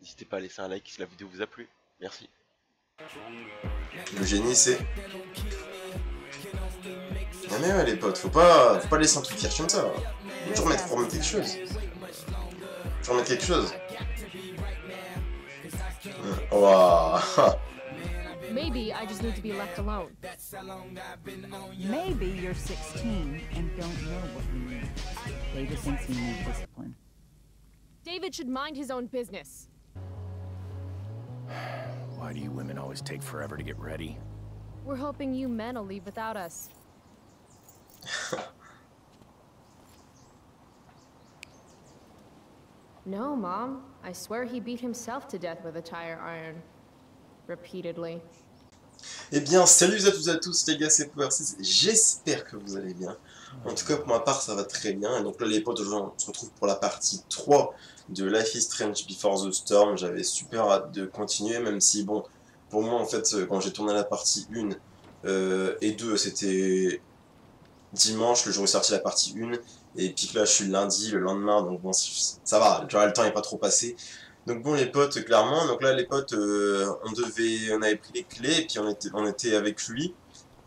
N'hésitez pas à laisser un like si la vidéo vous a plu. Merci. Le génie, c'est... Ah mais ouais, les potes, faut pas laisser un truc faire comme ça. Faut toujours remettre quelque chose. Faut remettre quelque chose. Waouh. Maybe I just need to be left alone. Maybe you're 16 and don't know what you need. David thinks you need discipline. David should mind his own business. Why do you women always take forever to get ready? We're hoping you men will leave without us. No, Mom. I swear he beat himself to death with a tire iron. Repeatedly. Eh bien, salut à tous les gars, c'est Power6, j'espère que vous allez bien. En tout cas, pour ma part, ça va très bien. Et donc là, les potes, aujourd'hui, on se retrouve pour la partie 3 de Life is Strange Before the Storm. J'avais super hâte de continuer, même si, bon, pour moi, en fait, quand j'ai tourné la partie 1 et 2, c'était dimanche, le jour où est sorti la partie 1. Et puis que là, je suis le lundi, le lendemain, donc bon, ça va, genre, le temps n'est pas trop passé. Donc bon les potes, clairement, donc là les potes, on avait pris les clés et puis on était avec lui,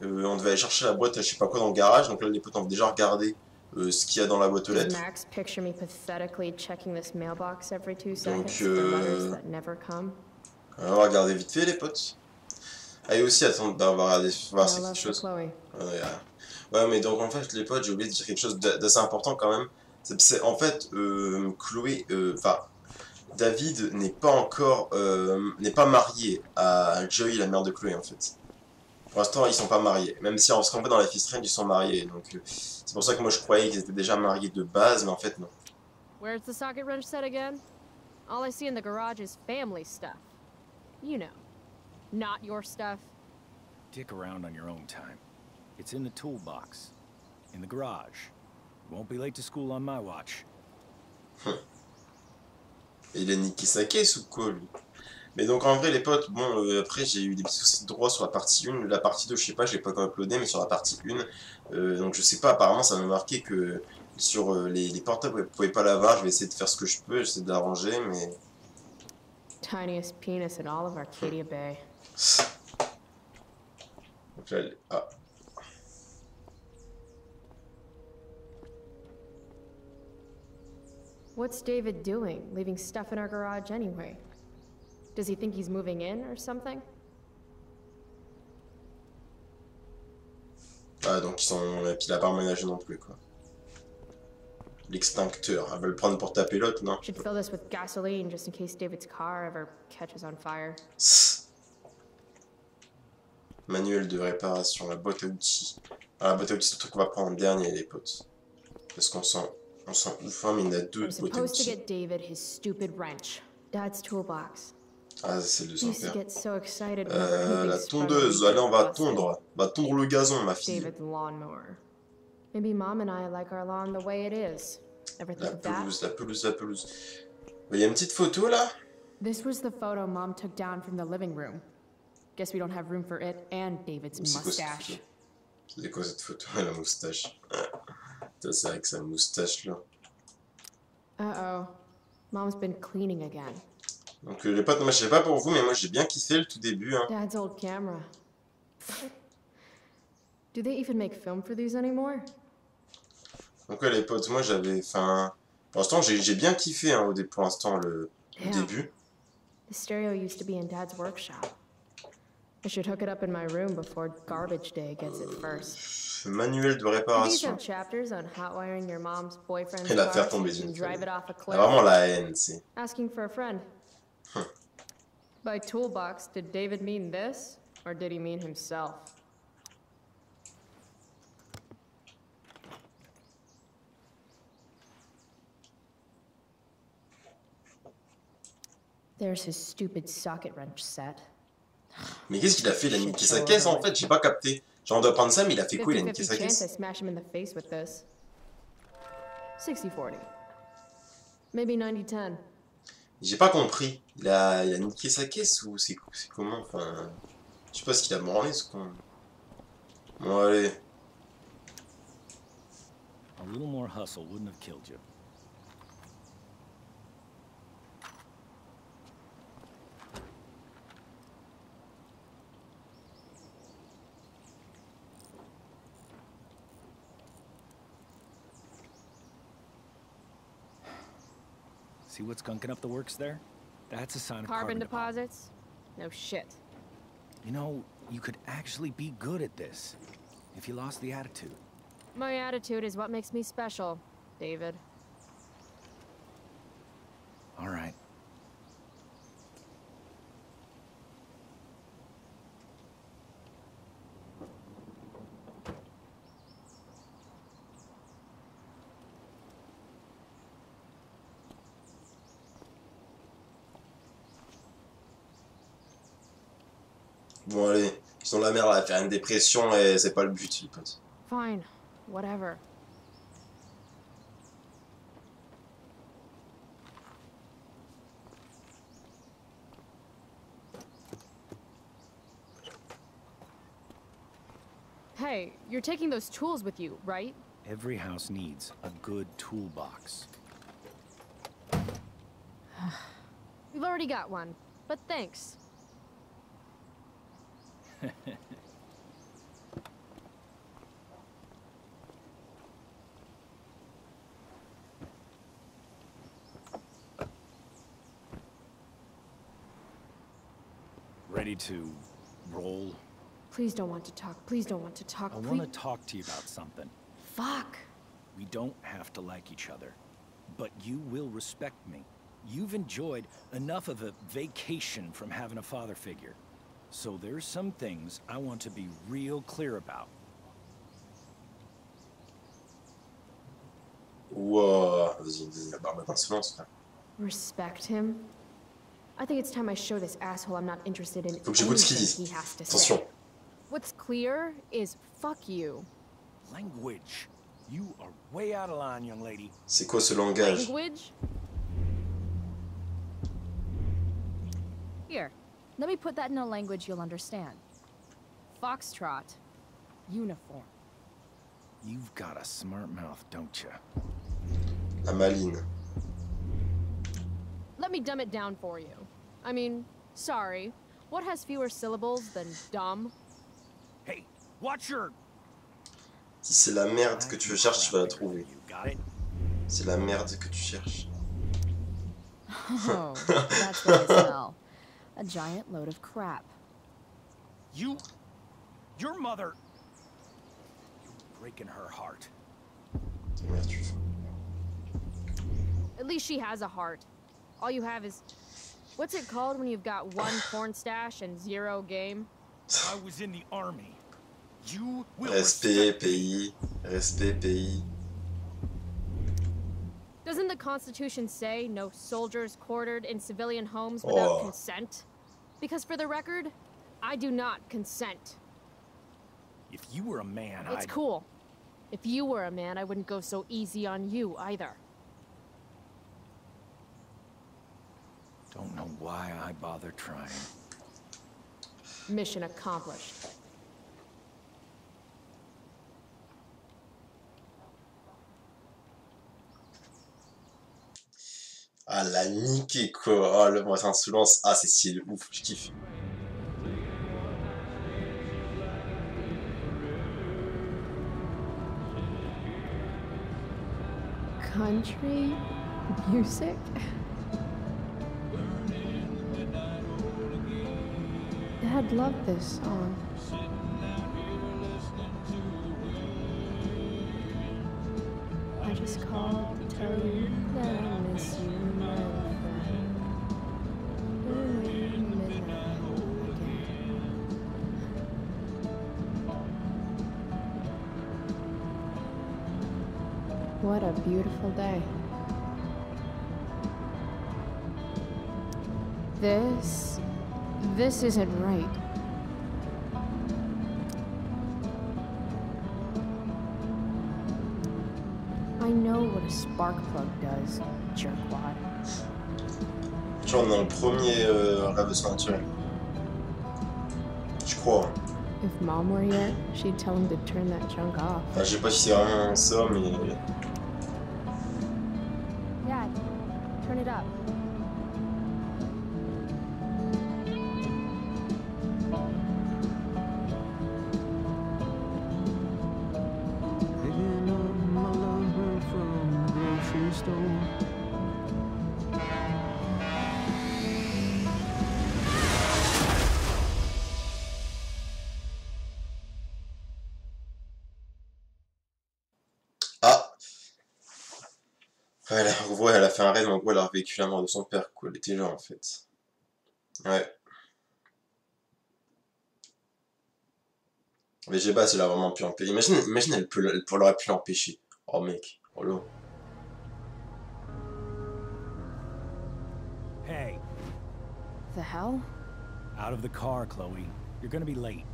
on devait aller chercher la boîte, je sais pas quoi dans le garage, donc là les potes ont déjà regardé ce qu'il y a dans la boîte aux lettres. Donc on va regarder vite fait les potes. Ah et aussi attends, bah, on va regarder, voir c'est quelque chose. Ouais mais donc en fait les potes, j'ai oublié de dire quelque chose d'assez important quand même. C'est en fait Chloé, enfin... David n'est pas encore, n'est pas marié à Joey, la mère de Chloé en fait. Pour l'instant, ils sont pas mariés. Même si en ce qu'on voit dans la Life is Strange, ils sont mariés. Donc c'est pour ça que moi je croyais qu'ils étaient déjà mariés de base, mais en fait non. Where's the socket wrench set again? All I see in the garage is family stuff. You know, not your stuff. Dick around on your own time. It's in the toolbox, in the garage. You won't be late to school on my watch. Et il a niqué sa caisse ou quoi lui? Mais donc en vrai les potes, bon après j'ai eu des petits soucis de droit sur la partie 1, la partie 2 je sais pas, je l'ai pas encore uploadé, mais sur la partie 1, donc je sais pas, apparemment ça m'a marqué que sur les portables vous pouvez pas l'avoir, je vais essayer de faire ce que je peux, j'essaie de l'arranger, mais... Tiniest penis in all of Arcadia Bay. Donc là, ah. What's David doing, leaving stuff in our garage anyway? Does he think he's moving in or something? Ah donc ils sont... Et puis il a pas emménagé non plus quoi. L'extincteur, elle va le prendre pour taper l'autre, non? Should fill this with gasoline just in case David's car ever catches on fire. Manuel de réparation, la boîte à outils. Ah, la boîte à outils c'est le truc qu'on va prendre en dernier les potes. Parce qu'on s'en ouf, hein, mais il y en a deux de boîtes à outils. Get David his stupid wrench. Dad's toolbox. Ah, c'est le son père. La tondeuse, allez, on va tondre le gazon, ma fille. David's lawnmower. Maybe Mom and I like our lawn the way it is. La pelouse, la pelouse, la pelouse. Il y a une petite photo là. This was the photo Mom took down from the living room. Guess we don't have room for it and David's mustache. C'est quoi cette photo? La moustache. C'est avec sa moustache là. Uh-oh. Mom's been cleaning again. Donc les potes, moi je sais pas pour vous, mais moi j'ai bien kiffé le tout début. Hein. Dad's old camera. Do they even make film for these anymore? Donc ouais les potes, moi j'avais, enfin, pour l'instant j'ai bien kiffé hein, pour l'instant le début. The stereo used to be in Dad's workshop. I should hook it up in my room before garbage day gets it first. Manuel de réparation. Et la faire tomber d'une feuille. Vraiment la haine, c'est. Asking for a friend. By toolbox, did David mean this, or did he mean himself? There's his stupid socket wrench set. Mais qu'est-ce qu'il a fait? Il a niqué sa caisse en fait, j'ai pas capté. Genre on doit prendre ça, mais il a fait quoi? Il a niqué sa caisse? 60-40. Maybe 90-10. J'ai pas compris. Il a niqué sa caisse ou c'est comment? Enfin, je sais pas ce qu'il a branlé ce con. Bon allez. A little more hustle wouldn't have killed you. See what's gunking up the works there? That's a sign of Carbon deposit. deposits? No shit. You know, you could actually be good at this if you lost the attitude. My attitude is what makes me special, David. All right. Bon allez, ils ont la merde à faire une dépression et c'est pas le but les potes. Fine. Whatever. Hey, you're taking those tools with you, right? Every house needs a good toolbox. We've already got one, but thanks. Ready to roll? Please don't want to talk. Please don't want to talk. I want to talk to you about something. Fuck. We don't have to like each other, but you will respect me. You've enjoyed enough of a vacation from having a father figure. So there's some things I want to be real clear about. Ouah, vas-y, la barbe d'insolence, frère. Respect him? I think it's time I show this asshole I'm not interested in Faut que j'écoute ce qu'il anything dit. he has to Attention. say. What's clear is fuck you. Language. You are way out of line, young lady. C'est quoi ce langage? Language? Here, let me put that in a language you'll understand. Foxtrot. Uniform. You've got a smart mouth, don't you? La maline. Let me dumb it down for you. I mean, sorry. What has fewer syllables than dumb? Hey, watch your... Si c'est la merde que tu cherches, tu vas la trouver. You got it? C'est la merde que tu cherches. Oh, that's what I smell. A giant load of crap. You... Your mother... You're breaking her heart. Merde, tu fais. At least she has a heart. All you have is... What's it called when you've got one porn stash and zero game? I was in the army. You will Respect, respect me. pays. Respect, pays. Doesn't the Constitution say no soldiers quartered in civilian homes without Oh. consent? Because for the record, I do not consent. If you were a man, It's I'd... cool. If you were a man, I wouldn't go so easy on you either. Don't know why I bother trying. Mission accomplished. Ah, la niqué quoi. Ah, le mot insolence. Ah, c'est stylé. Ouf, je kiffe. Country music? Dad loved this song. I just called to tell you that I miss you, my old friend. Midnight again. What a beautiful day. This isn't right. I know what a spark plug does, jerkwad. Genre dans le premier Rêves Surnaturels. Je crois. Hein. If Mom were here, she'd tell him to turn that junk off. Enfin, je sais pas si c'est vraiment ça, mais... Dad, turn it up. Picking up my lover from the grocery store. En gros, elle a fait un rêve, en gros, elle a revécu la mort de son père, quoi. Elle était là, en fait. Ouais. Mais je sais pas si elle a vraiment pu l'empêcher. Imagine, elle aurait pu l'empêcher. Oh, mec. Oh, là. Hey, The hell? out of the car, Chloe. You're gonna be late.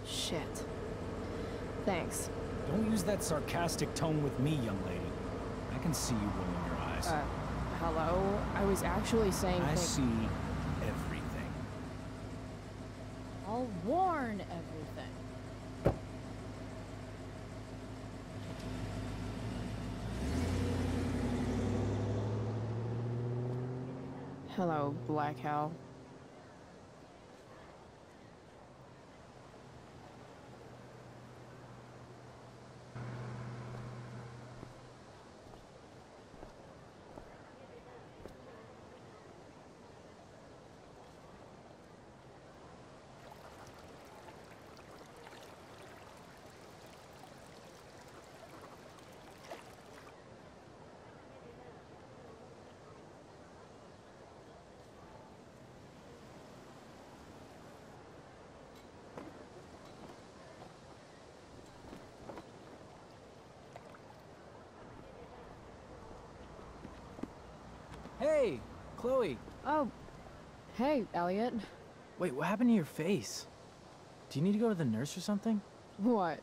Shit. Thanks. Don't use that sarcastic tone with me, young lady. I can see you rolling your eyes. Hello? I was actually saying I things. see everything. I'll warn everything. Hello, Black Hell. Hey, Chloe. Oh, hey, Elliot. Wait, what happened to your face? Do you need to go to the nurse or something? What?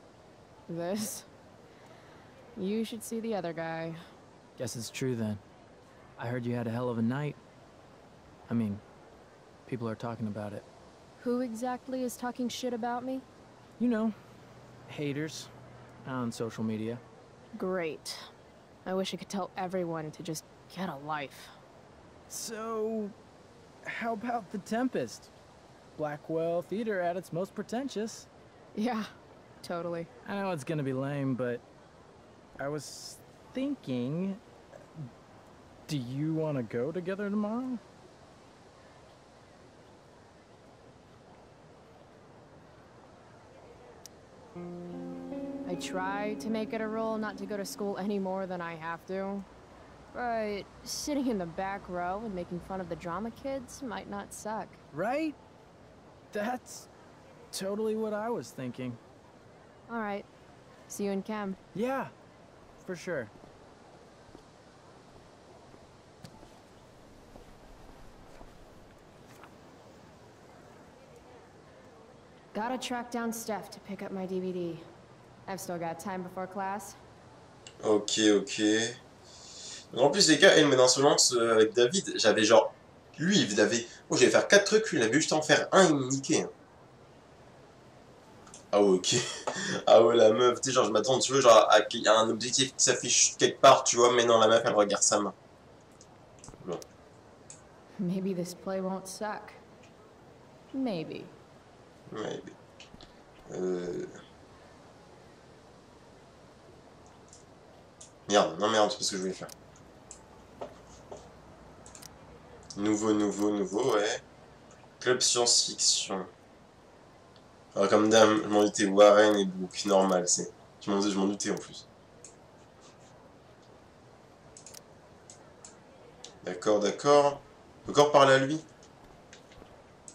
This? You should see the other guy. Guess it's true then. I heard you had a hell of a night. I mean, people are talking about it. Who exactly is talking shit about me? You know, haters on social media. Great. I wish I could tell everyone to just get a life. So, how about the Tempest? Blackwell Theater at its most pretentious. Yeah, totally. I know it's gonna be lame, but I was thinking, do you want to go together tomorrow? I try to make it a rule not to go to school any more than I have to. But sitting in the back row and making fun of the drama kids might not suck. Right? That's totally what I was thinking. All right. See you in chem. Yeah, for sure. Gotta track down Steph to pick up my DVD. I've still got time before class. Ok, ok. Donc, en plus, les gars, elle met d'insolence avec David. J'avais genre. Lui, il avait. Oh, j'allais faire 4 trucs, lui, il avait juste à en faire un, il me niquait. Ah ouais, ok. Ah ouais, la meuf, tu sais, genre, je m'attends, tu vois, genre, à qu'il y a un objectif qui s'affiche quelque part, tu vois, mais non, la meuf, elle regarde sa main. Bon. Maybe this play won't suck. Maybe. Maybe. Merde, non merde, c'est pas ce que je voulais faire. Nouveau, ouais. Club science-fiction. Alors comme dame, je m'en doutais, Warren et Brooke, normal, c'est. Je m'en doutais en plus. D'accord, d'accord. Encore parler à lui?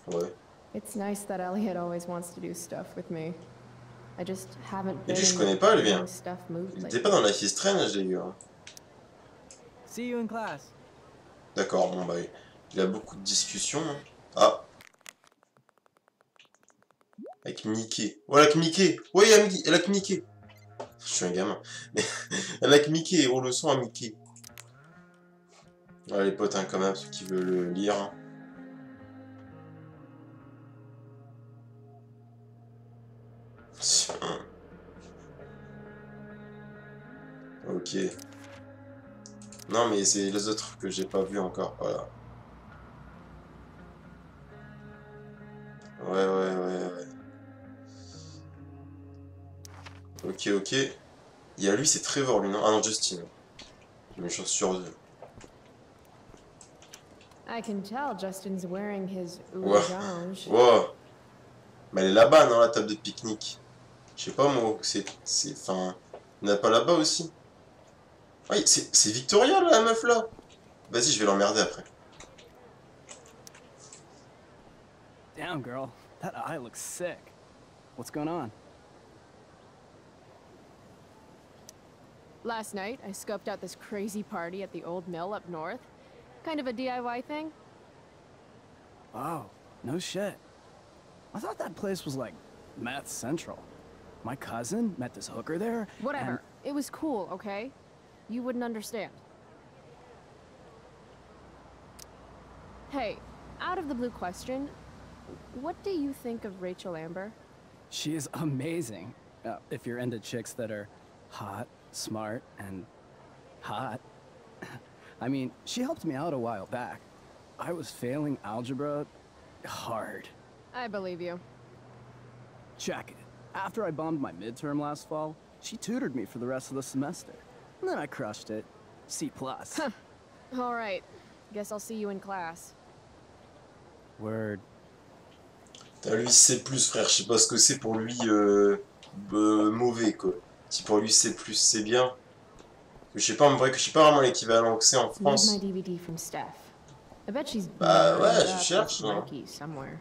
Ouais. It's nice that Elliot always wants to do stuff with me. I just haven't Et been lui, je connais pas, lui, hein. stuff moved Il lately. était pas dans Life is Strange, les gars. See you in class. D'accord, bon bah, il a beaucoup de discussions. Hein. Ah. Avec Mickey. Oh, avec Mickey. Ouais, elle a que Mickey. Je suis un gamin. Mais elle a que Mickey. Oh, le son à Mickey. Ouais, les potes, hein, quand même, ceux qui veulent le lire. Hein. Ok. Non, mais c'est les autres que j'ai pas vu encore. Voilà. Ouais. Ok, ok. Il y a lui, c'est Trevor, lui, non? Ah non, Justin. J'ai une chance sur deux. I can tell Justin's wearing his Ouais. orange. Wow. Mais elle est là-bas, non, la table de pique-nique. Je sais pas moi, enfin... Il n'y en a pas là-bas aussi? Oui, c'est Victoria, là, la meuf, là. Vas-y, je vais l'emmerder après. Damn, girl. That eye looks sick. What's going on? Last night, I scoped out this crazy party at the old mill up north. Kind of a DIY thing. Oh, no shit. I thought that place was like meth central. My cousin met this hooker there. Whatever. It was cool, okay? You wouldn't understand. Hey, out of the blue question, what do you think of Rachel Amber? She is amazing. If you're into chicks that are hot, smart, and hot. I mean, she helped me out a while back. I was failing algebra hard. I believe you. Check it. After I bombed my midterm last fall, she tutored me for the rest of the semester. And then I crushed it. C+. All right. Guess I'll see you in class. Word. T'as lui C+, frère, je sais pas ce que c'est pour lui mauvais, quoi. Si pour lui C+, c'est bien. Je sais pas, en vrai, que je sais pas vraiment l'équivalent que c'est en France. My DVD from Steph. I bet she's Bah ouais, je cherche. Hein. Somewhere.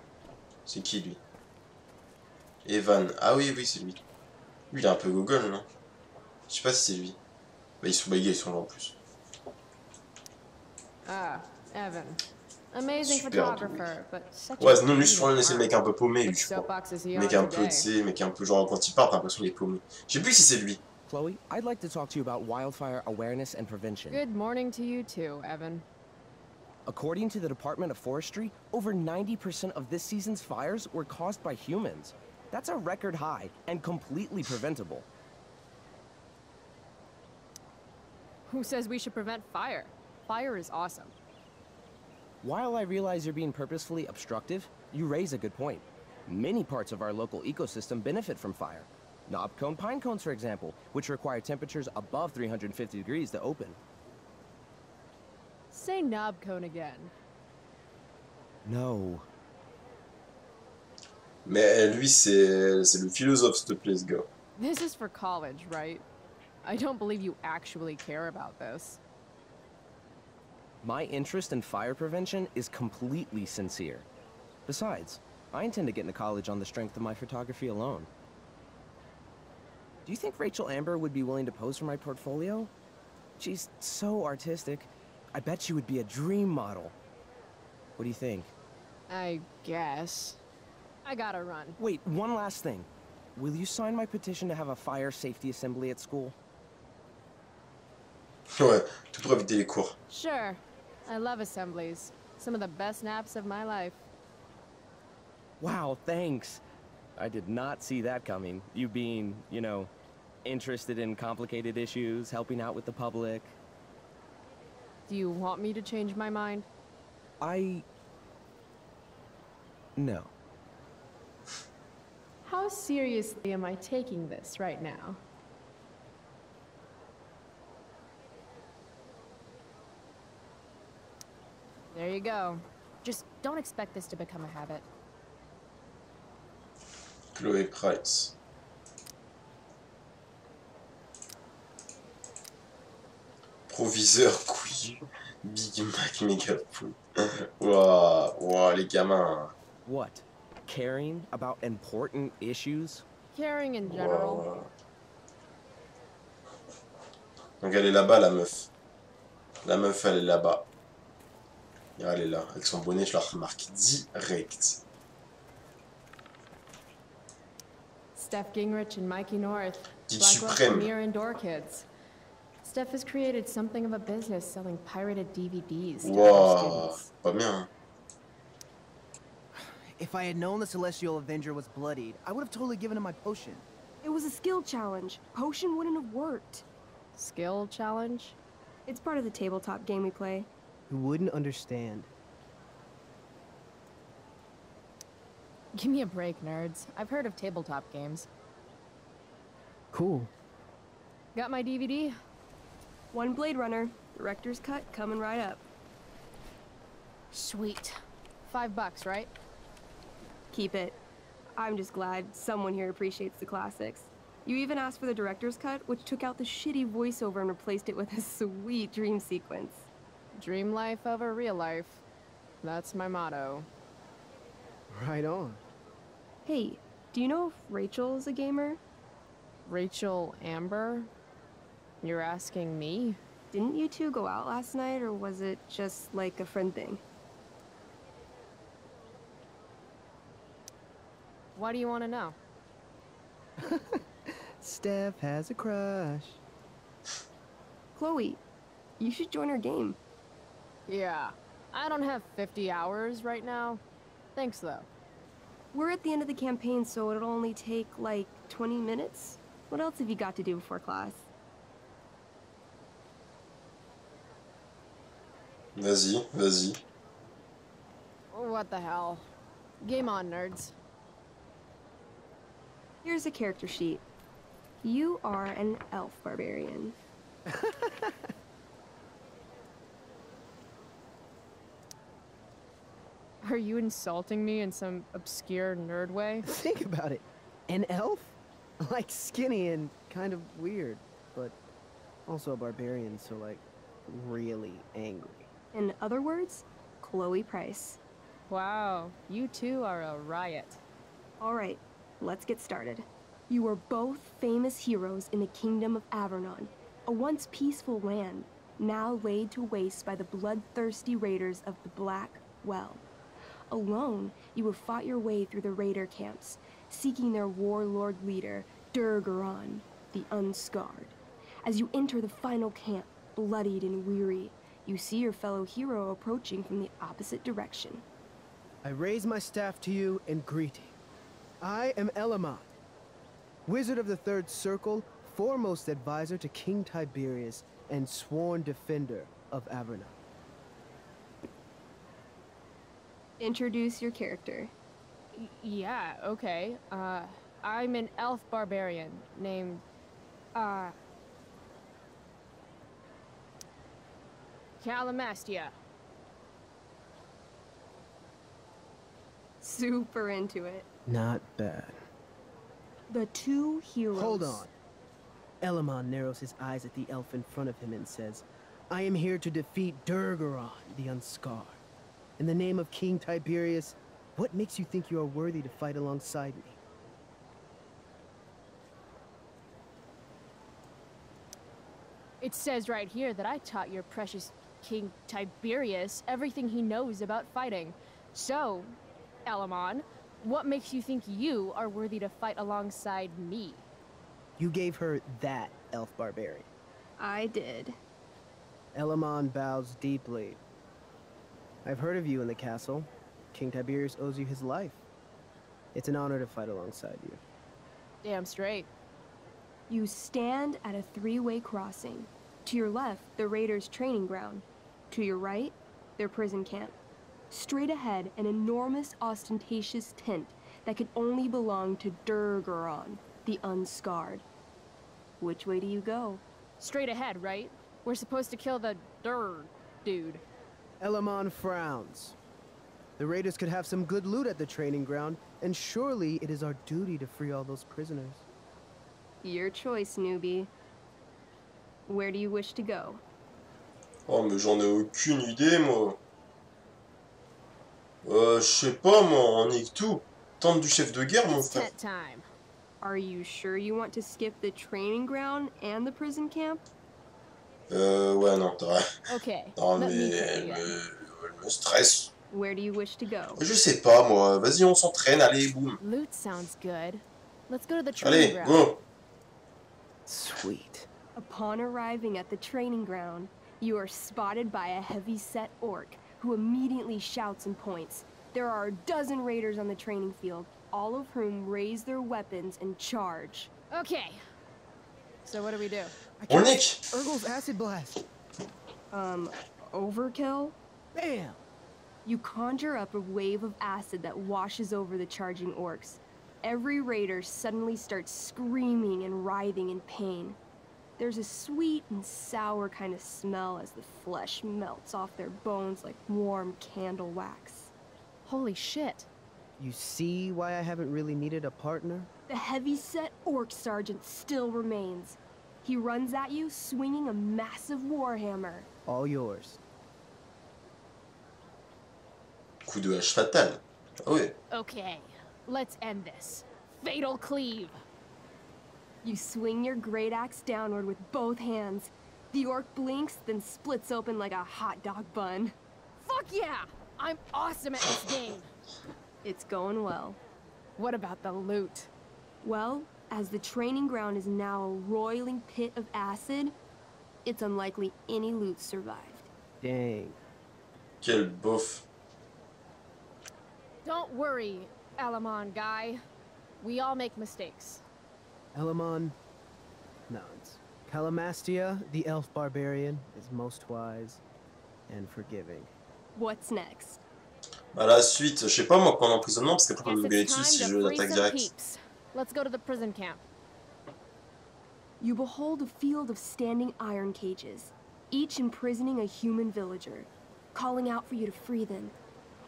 C'est qui lui? Evan. Ah oui, oui, c'est lui. Lui, il est un peu Google, non? Je sais pas si c'est lui. Bah, ils sont là en plus. Ah, Evan. Amazing Super photographer, but such ouais, a non, lui, je crois que c'est le mec un peu paumé, lui, je crois. soapbox is he Mec on un peu, tu today? sais, mec un peu genre quand il part, t'as l'impression qu'il est paumé. Je sais plus si c'est lui. Chloe, I'd like to talk to you about wildfire awareness and prevention. Good morning to you too, Evan. According to the Department of Forestry, over 90% of this season's fires were caused by humans. That's a record high and completely preventable. Who says we should prevent fire? Fire is awesome. While I realize you're being purposefully obstructive, you raise a good point. Many parts of our local ecosystem benefit from fire. Knob-cone pine cones, for example, which require temperatures above 350 degrees to open. Say knob cone again. No. Mais lui, c'est le philosophe, s'il te plaît, ce gars. This is for college, right? I don't believe you actually care about this. My interest in fire prevention is completely sincere. Besides, I intend to get into college on the strength of my photography alone. Do you think Rachel Amber would be willing to pose for my portfolio? She's so artistic. I bet she would be a dream model. What do you think? I guess. I gotta run. Wait, one last thing. Will you sign my petition to have a fire safety assembly at school? Ouais, tout pour éviter les cours. Sure. I love assemblies. Some of the best naps of my life. Wow, thanks. I did not see that coming. You being, you know, interested in complicated issues, helping out with the public. Do you want me to change my mind? No. How seriously am I taking this right now? There you go. Just don't expect this to become a habit. Chloé Price. Proviseur couillu. Big Mac Megapool. Waouh, waouh, les gamins. What? Caring about important issues? Caring in general. Wow. Donc elle est là-bas, la meuf. La meuf, elle est là-bas. Et elle est là, avec son bonnet, je la remarque direct. Steph Gingrich and Mikey North. Guide Blackwell suprême. Premier Indoor Kids. Steph has created something of a business selling pirated DVDs to other Waouh, students. pas bien. If I had known the Celestial Avenger was bloodied, I would have totally given him my potion. It was a skill challenge. Potion wouldn't have worked. Skill challenge? It's part of the tabletop game we play. Who wouldn't understand? Give me a break, nerds. I've heard of tabletop games. Cool. Got my DVD? One Blade Runner. Director's cut coming right up. Sweet. $5, right? Keep it. I'm just glad someone here appreciates the classics. You even asked for the director's cut, which took out the shitty voiceover and replaced it with a sweet dream sequence. Dream life over real life. That's my motto. Right on. Hey, do you know if Rachel is a gamer? Rachel Amber? You're asking me? Didn't you two go out last night, or was it just like a friend thing? Why do you want to know? Steph has a crush. Chloe, you should join our game. Yeah, I don't have 50 hours right now. Thanks, though. We're at the end of the campaign, so it'll only take, like, 20 minutes. What else have you got to do before class? Vas-y, vas-y. What the hell? Game on, nerds. Here's a character sheet. You are an elf barbarian. Are you insulting me in some obscure nerd way? Think about it. An elf? Like skinny and kind of weird, but also a barbarian, so like really angry. In other words, Chloé Price. Wow, you two are a riot. All right, let's get started. You are both famous heroes in the kingdom of Avernon, a once peaceful land, now laid to waste by the bloodthirsty raiders of the Black Well. Alone, you have fought your way through the raider camps, seeking their warlord leader, Durgaron, the Unscarred. As you enter the final camp, bloodied and weary, you see your fellow hero approaching from the opposite direction. I raise my staff to you in greeting. I am Elamon, wizard of the Third Circle, foremost advisor to King Tiberius, and sworn defender of Avernon. Introduce your character. Yeah, okay. I'm an elf barbarian named, Calamastia. Super into it. Not bad. The two heroes. Hold on. Elamon narrows his eyes at the elf in front of him and says, I am here to defeat Durgaron, the Unscarred. In the name of King Tiberius, what makes you think you are worthy to fight alongside me? It says right here that I taught your precious King Tiberius everything he knows about fighting. So, Elamon, what makes you think you are worthy to fight alongside me? You gave her that elf barbarian. I did. Elamon bows deeply. I've heard of you in the castle. King Tiberius owes you his life. It's an honor to fight alongside you. Damn straight. You stand at a three-way crossing. To your left, the raiders' training ground. To your right, their prison camp. Straight ahead, an enormous, ostentatious tent that could only belong to Durgaron, the Unscarred. Which way do you go? Straight ahead, right? We're supposed to kill the dude. Elamon frowns. The raiders could have some good loot at the training ground, and surely it is our duty to free all those prisoners. Your choice, newbie. Where do you wish to go? Oh, mais j'en ai aucune idée, moi. Je sais pas, moi, on nique tout. Tente du chef de guerre, mon frère. Time. Are you sure you want to skip the training ground and the prison camp? Ouais, non, t'as vrai. Okay. Non, mais elle me stresse. Where do you wish to go? Je sais pas, moi. Vas-y, on s'entraîne, allez, boum. Loot sounds good. Let's go to the training Allez, ground. go. Sweet. Upon arriving at the training ground, you are spotted by a heavy-set orc who immediately shouts and points. There are a dozen raiders on the training field, all of whom raise their weapons and charge. Okay. So what do we do? On nique. Urgel's acid blast. Overkill? Bam! You conjure up a wave of acid that washes over the charging orcs. Every raider suddenly starts screaming and writhing in pain. There's a sweet and sour kind of smell as the flesh melts off their bones like warm candle wax. Holy shit. You see why I haven't really needed a partner? The heavy-set orc sergeant still remains. He runs at you swinging a massive warhammer. All yours. Coup de hache fatal. Ah oui. Okay, let's end this. Fatal cleave. You swing your great axe downward with both hands. The orc blinks, then splits open like a hot dog bun. Fuck yeah! I'm awesome at this game. It's going well. What about the loot? Well, as the training ground is now a roiling pit of acid, it's unlikely any loot survived. Dang. Quel beauf. Don't worry, Elamon guy. We all make mistakes. Elamon nods. Calamastia, the elf barbarian, is most wise and forgiving. What's next? Bah la suite, je sais pas moi, prendre l'emprisonnement, parce qu'après on Guess va me gueuler it's dessus time si to je free l'attaque some direct. peeps. Let's go to the prison camp. You behold a field of standing iron cages, each imprisoning a human villager, calling out for you to free them.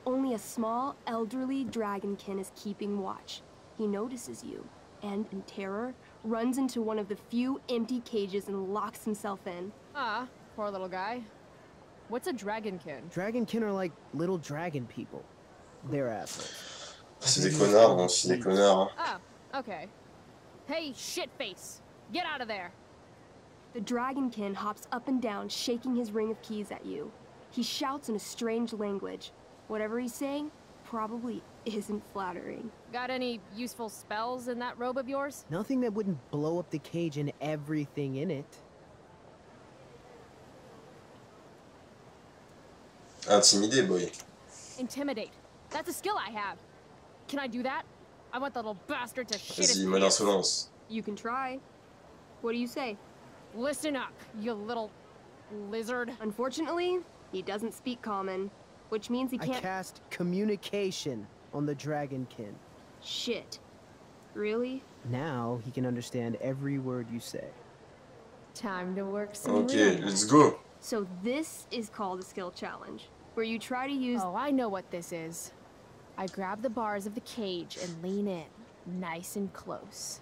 Only a small, elderly dragonkin is keeping watch. He notices you, and in terror, runs into one of the few empty cages and locks himself in. Ah, poor little guy. What's a dragonkin? Dragonkin are like little dragon people. They're assholes. C'est des connards, hein, c'est des connards. Oh, okay. Hey, shitface! Get out of there! The dragonkin hops up and down, shaking his ring of keys at you. He shouts in a strange language. Whatever he's saying probably isn't flattering. Got any useful spells in that robe of yours? Nothing that wouldn't blow up the cage and everything in it. Intimidé, boy. Intimidate. That's a skill I have. Can I do that? I want the little bastard to shit his Vas-y, mode pants. insolence. You can try. What do you say? Listen up, you little lizard. Unfortunately, he doesn't speak common, which means he I can't— cast communication on the dragonkin. Shit. Really? Now he can understand every word you say. Time to work some Ok, real let's go. So this is called a skill challenge, where you try to use— Oh, I know what this is. I grab the bars of the cage and lean in, nice and close.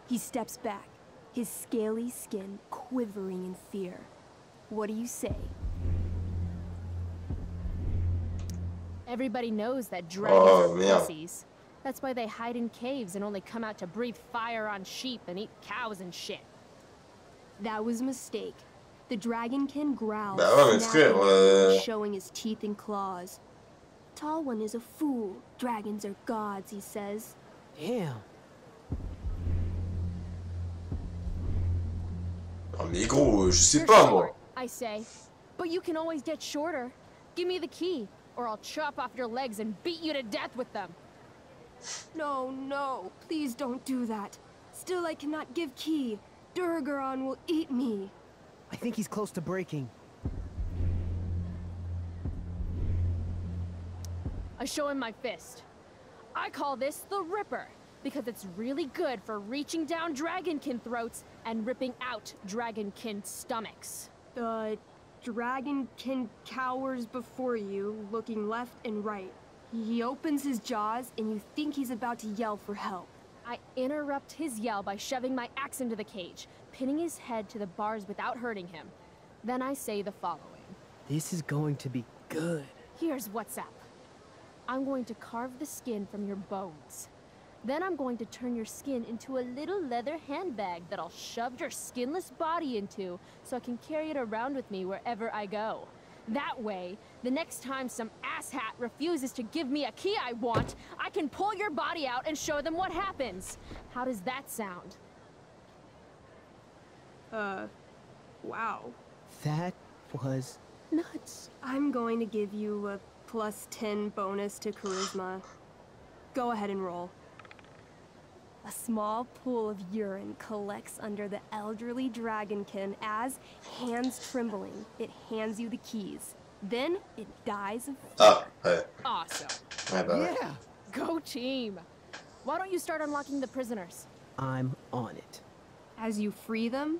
He steps back, his scaly skin quivering in fear. What do you say? Everybody knows that dragons Oh, are merde. pussies. That's why they hide in caves and only come out to breathe fire on sheep and eat cows and shit. That was a mistake. The dragonkin growls, Bah ouais, mais snapping frère, at you, showing his teeth and claws. Tall one is a fool. Dragons are gods, he says. Damn. Ah mais gros, je sais You're pas moi. short, I say, but you can always get shorter. Give me the key, or I'll chop off your legs and beat you to death with them. No, no, please don't do that. Still, I cannot give key. Durgaron will eat me. I think he's close to breaking. I show him my fist. I call this the Ripper, because it's really good for reaching down dragonkin throats and ripping out dragonkin stomachs. The dragonkin cowers before you, looking left and right. He opens his jaws, and you think he's about to yell for help. I interrupt his yell by shoving my axe into the cage, pinning his head to the bars without hurting him. Then I say the following. This is going to be good. Here's what's up. I'm going to carve the skin from your bones. Then I'm going to turn your skin into a little leather handbag that I'll shove your skinless body into so I can carry it around with me wherever I go. That way, the next time some asshat refuses to give me a key I want, I can pull your body out and show them what happens. How does that sound? Wow. That was nuts. I'm going to give you a +10 bonus to charisma. Go ahead and roll. A small pool of urine collects under the elderly dragonkin as, hands trembling, it hands you the keys. Then it dies of fear. Ah, ouais. Awesome. Ouais, bah ouais. Yeah, Go team. Why don't you start unlocking the prisoners? I'm on it. As you free them,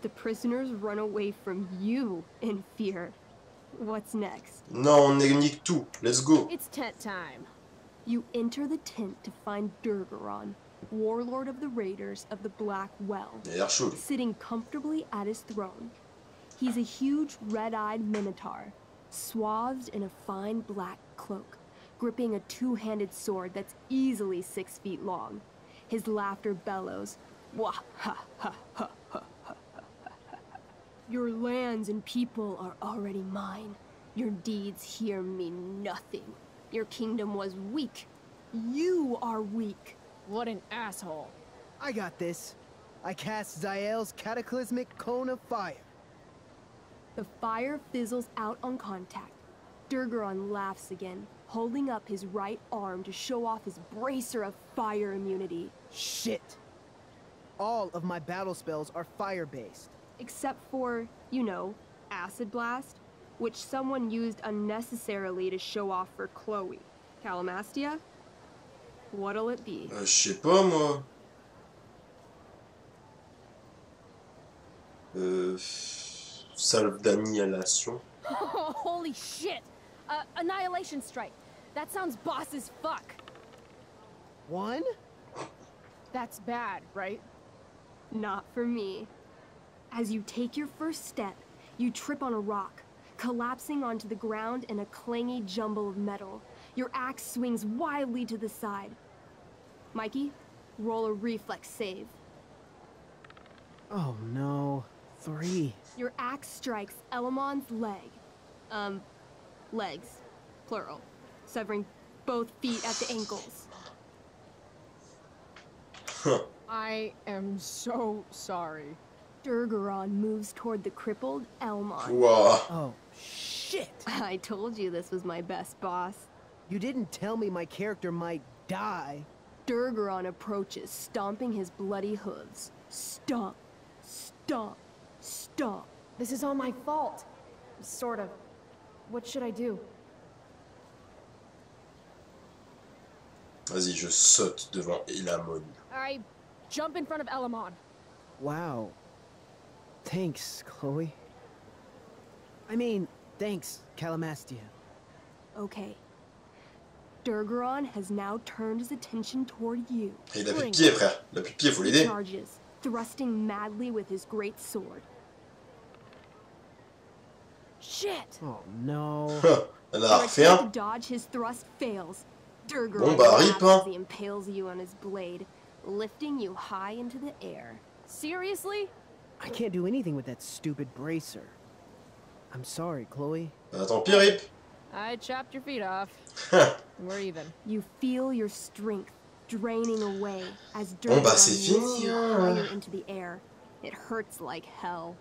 the prisoners run away from you in fear. What's next? Non, on nique tout. Let's go. It's tent time. You enter the tent to find Durgaron, warlord of the raiders of the Black Well, Il a l'air chaud. sitting comfortably at his throne. He's a huge red-eyed minotaur, swathed in a fine black cloak, gripping a two-handed sword that's easily 6 feet long. His laughter bellows, wah ha ha ha ha ha ha. Your lands and people are already mine. Your deeds here mean nothing. Your kingdom was weak. You are weak. What an asshole. I got this. I cast Zael's cataclysmic cone of fire. The fire fizzles out on contact. Durgaron laughs again, holding up his right arm to show off his bracer of fire immunity. Shit. All of my battle spells are fire-based. Except for, you know, Acid Blast, which someone used unnecessarily to show off for Chloe. Calamastia? What'll it be? Je sais pas moi. Salve d'annihilation. Holy shit! Annihilation strike. That sounds boss as fuck. One? That's bad, right? Not for me. As you take your first step, you trip on a rock, collapsing onto the ground in a clangy jumble of metal. Your axe swings wildly to the side. Mikey, roll a reflex save. Oh no. 3. Your axe strikes Elamon's leg. Legs. Plural. Severing both feet at the ankles. I am so sorry. Durgaron moves toward the crippled Elmon. Wow. Oh, shit! I told you this was my best boss. You didn't tell me my character might die. Durgaron approaches, stomping his bloody hooves. Stomp, stomp, stomp. This is all my fault. Sort of. What should I do? Vas-y, je saute devant Elamon. I jump in front of Elamon. Wow. Thanks, Chloe. I mean, thanks, Calamastia. Okay. Durgaron has now turned his attention toward you. Et il a plus de pied, frère. Il a plus de pied, faut He l'aider. charges, thrusting madly with his great sword. Shit! Oh no. Elle a Your refait attempt un. to dodge his thrust fails. Bon Durgaron bah, laughs rip, as hein. he impales you on his blade, lifting you high into the air. Seriously? I can't do anything with that stupid bracer. I'm sorry, Chloe. Bah, tant pis, rip. I chopped your feet off. We're even. You feel your strength draining away as Bon bah, Durgaron c'est lifts fini, you hein. higher into the air. It hurts like hell.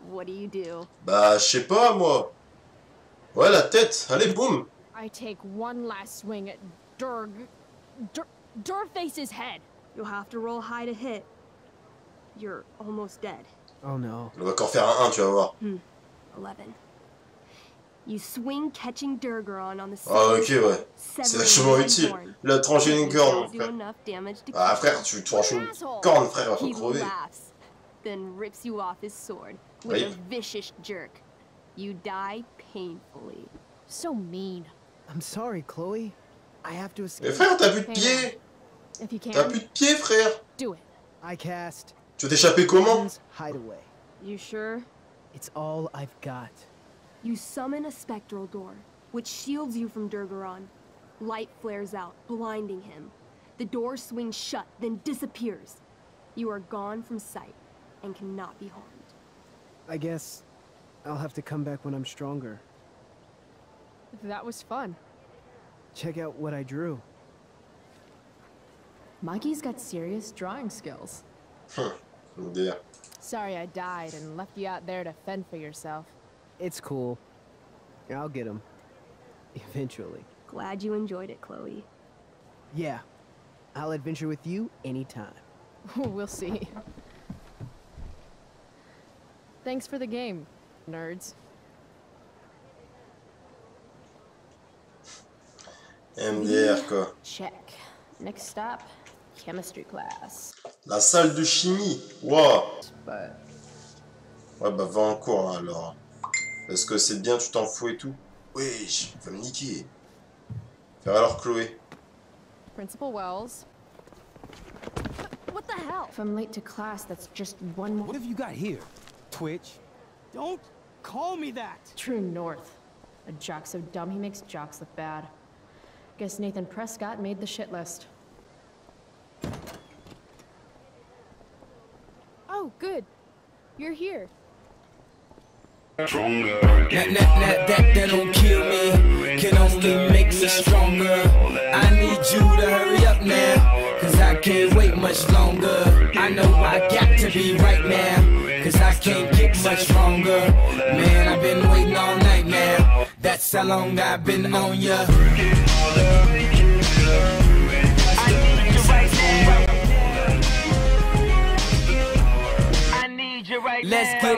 What do? Bah, je sais pas, moi. Ouais, la tête. Allez, boum. I take one last swing at Durface's head. You'll have to roll high to hit. You're almost dead. Oh no. On va encore faire un 1, tu vas voir. 11. You swing, catching Durgaron on the Ah, side, ok, ouais. C'est severing vachement one utile. horn. Il a tranché une It corne, mon does you frère. enough damage to Ah, kill frère, tu tranches une corne, frère, il va He pas crever. laughs, then rips you off his sword with Oui. a vicious jerk. You die painfully. So mean. I'm sorry, Chloe. I have to Mais escape. frère, t'as plus de pied. If you T'as can, plus de pied, frère. do it. I cast Tu veux t'échapper comment? Friend's Hideaway. You sure? It's all I've got. You summon a spectral door, which shields you from Durgaron. Light flares out, blinding him. The door swings shut, then disappears. You are gone from sight and cannot be harmed. I guess I'll have to come back when I'm stronger. That was fun. Check out what I drew. Mikey's got serious drawing skills. MDR. Sorry I died and left you out there to fend for yourself. It's cool. I'll get him. Eventually. Glad you enjoyed it, Chloe. Yeah. I'll adventure with you anytime. We'll see. Thanks for the game, nerds. MDR, quoi. Check. Next stop, chemistry class. La salle de chimie. Wow. But Ouais, bah, va en cours, hein, alors. Parce que c'est bien, tu t'en fous et tout. Oui, va me niquer. Faire alors, Chloé. Principal Wells. What the hell? If I'm late to class, that's just one more. What have you got here? Twitch? Don't call me that! True North. A jock so dumb he makes jocks look bad. Guess Nathan Prescott made the shit list. Oh, good. You're here. Stronger. That don't kill me, can only make me stronger. I need you to hurry up now, cause I can't wait much longer. I know I got to be right now, cause I can't get much stronger. Man, I've been waiting all night now, that's how long I've been on ya. Let's get